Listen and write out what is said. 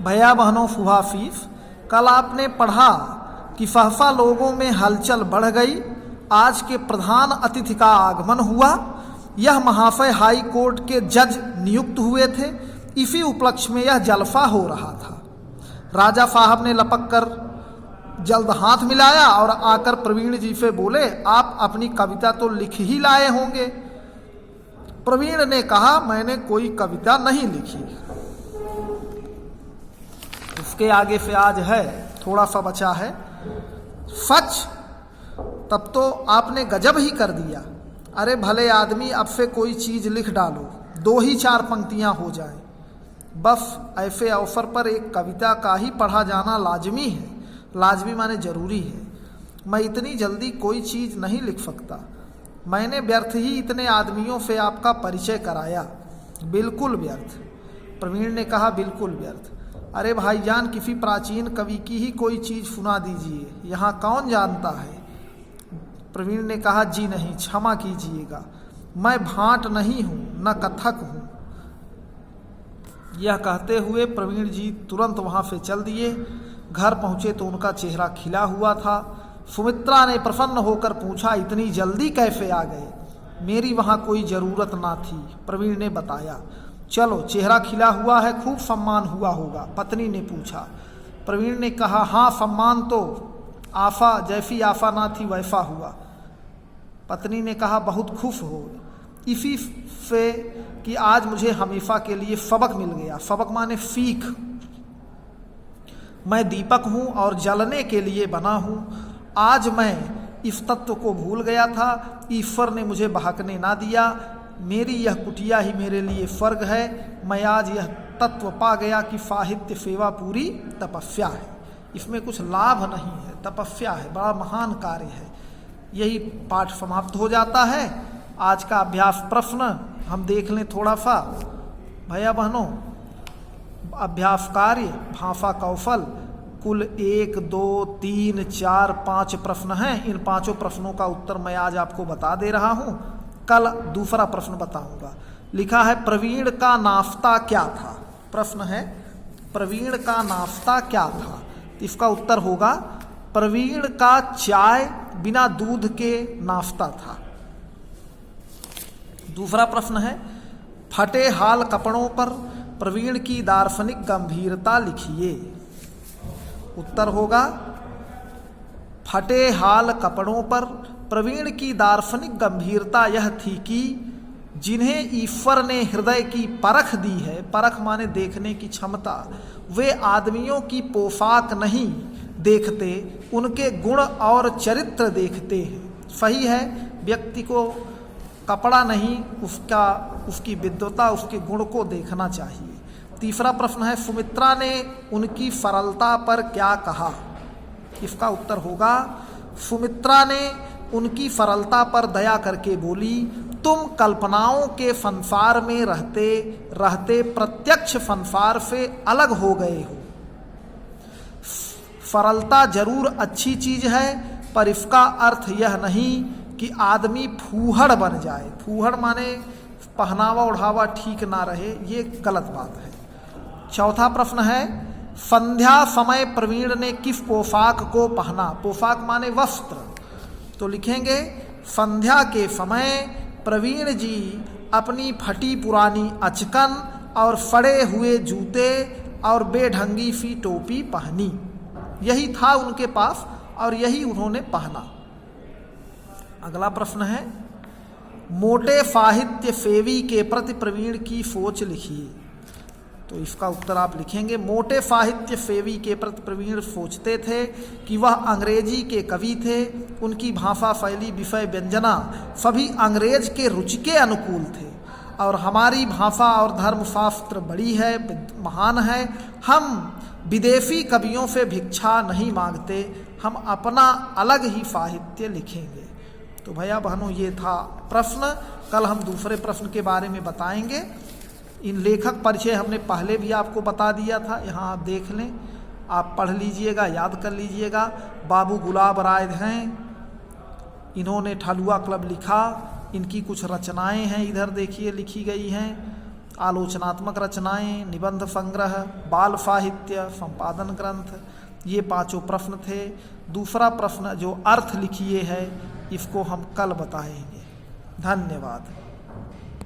भैया बहनों फूफा फीफ, कल आपने पढ़ा कि फहफा लोगों में हलचल बढ़ गई। आज के प्रधान अतिथि का आगमन हुआ। यह महाफय हाई कोर्ट के जज नियुक्त हुए थे। इसी उपलक्ष्य में यह जलसा हो रहा था। राजा साहब ने लपक कर जल्द हाथ मिलाया और आकर प्रवीण जी से बोले, आप अपनी कविता तो लिख ही लाए होंगे। प्रवीण ने कहा, मैंने कोई कविता नहीं लिखी। उसके आगे से आज है, थोड़ा सा बचा है। सच, तब तो आपने गजब ही कर दिया। अरे भले आदमी, अब से कोई चीज लिख डालो, 2 ही 4 पंक्तियां हो जाए। बस ऐसे अवसर पर एक कविता का ही पढ़ा जाना लाजमी है। लाजमी माने जरूरी है। मैं इतनी जल्दी कोई चीज नहीं लिख सकता। मैंने व्यर्थ ही इतने आदमियों से आपका परिचय कराया। बिल्कुल व्यर्थ। प्रवीण ने कहा, बिल्कुल व्यर्थ। अरे भाईजान, किसी प्राचीन कवि की ही कोई चीज सुना दीजिए, यहाँ कौन जानता है। प्रवीण ने कहा, जी नहीं, क्षमा कीजिएगा, मैं भाट नहीं हूं, न कथक हूं। यह कहते हुए प्रवीण जी तुरंत वहां से चल दिए। घर पहुंचे तो उनका चेहरा खिला हुआ था। सुमित्रा ने प्रसन्न होकर पूछा, इतनी जल्दी कैसे आ गए? मेरी वहां कोई जरूरत ना थी, प्रवीण ने बताया। चलो, चेहरा खिला हुआ है, खूब सम्मान हुआ होगा, पत्नी ने पूछा। प्रवीण ने कहा, हाँ, सम्मान तो आफा जैसी आफा ना थी वैसा हुआ। पत्नी ने कहा, बहुत खुश हो इसी से कि आज मुझे हमेशा के लिए सबक मिल गया। सबक माने सीख। मैं दीपक हूं और जलने के लिए बना हूं। आज मैं इस तत्व को भूल गया था। ईश्वर ने मुझे बहकने ना दिया। मेरी यह कुटिया ही मेरे लिए स्वर्ग है। मैं आज यह तत्व पा गया कि साहित्य सेवा पूरी तपस्या है। इसमें कुछ लाभ नहीं है, तपस्या है, बड़ा महान कार्य है। यही पाठ समाप्त हो जाता है। आज का अभ्यास प्रश्न हम देख लें थोड़ा सा। भैया बहनों, अभ्यास कार्य भाषा कौशल कुल 1, 2, 3, 4, 5 प्रश्न हैं। इन 5 प्रश्नों का उत्तर मैं आज आपको बता दे रहा हूं। कल दूसरा प्रश्न बताऊंगा। लिखा है, प्रवीण का नाश्ता क्या था? प्रश्न है, प्रवीण का नाश्ता क्या था? इसका उत्तर होगा, प्रवीण का चाय बिना दूध के नाश्ता था। दूसरा प्रश्न है, फटे हाल कपड़ों पर प्रवीण की दार्शनिक गंभीरता लिखिए। उत्तर होगा, फटे हाल कपड़ों पर प्रवीण की दार्शनिक गंभीरता यह थी कि जिन्हें ईश्वर ने हृदय की परख दी है, परख माने देखने की क्षमता, वे आदमियों की पोशाक नहीं देखते, उनके गुण और चरित्र देखते हैं। सही है, व्यक्ति को कपड़ा नहीं, उसकी विद्वता, उसके गुण को देखना चाहिए। तीसरा प्रश्न है, सुमित्रा ने उनकी सरलता पर क्या कहा? इसका उत्तर होगा, सुमित्रा ने उनकी सरलता पर दया करके बोली, तुम कल्पनाओं के संसार में रहते रहते प्रत्यक्ष संसार से अलग हो गए हो। सरलता जरूर अच्छी चीज है, पर इसका अर्थ यह नहीं कि आदमी फूहड़ बन जाए। फूहड़ माने पहनावा ओढ़ावा ठीक ना रहे, ये गलत बात है। चौथा प्रश्न है, संध्या समय प्रवीण ने किस पोशाक को पहना? पोशाक माने वस्त्र। तो लिखेंगे, संध्या के समय प्रवीण जी अपनी फटी पुरानी अचकन और फड़े हुए जूते और बेढंगी सी टोपी पहनी। यही था उनके पास और यही उन्होंने पहना। अगला प्रश्न है, मोटे साहित्य सेवी के प्रति प्रवीण की सोच लिखिए। तो इसका उत्तर आप लिखेंगे, मोटे साहित्य सेवी के प्रति प्रवीण सोचते थे कि वह अंग्रेजी के कवि थे। उनकी भाषा शैली, विषय, व्यंजना सभी अंग्रेज के रुचि के अनुकूल थे। और हमारी भाषा और धर्मशास्त्र बड़ी है, महान है। हम विदेशी कवियों से भिक्षा नहीं मांगते, हम अपना अलग ही साहित्य लिखेंगे। तो भैया बहनों, ये था प्रश्न। कल हम दूसरे प्रश्न के बारे में बताएंगे। इन लेखक परिचय हमने पहले भी आपको बता दिया था, यहाँ आप देख लें, आप पढ़ लीजिएगा, याद कर लीजिएगा। बाबू गुलाब राय हैं, इन्होंने ठलुआ क्लब लिखा। इनकी कुछ रचनाएं हैं, इधर देखिए लिखी गई हैं। आलोचनात्मक रचनाएं, निबंध संग्रह, बाल साहित्य, संपादन ग्रंथ, ये 5 प्रश्न थे। दूसरा प्रश्न जो अर्थ लिखिए है, इसको हम कल बताएंगे। धन्यवाद।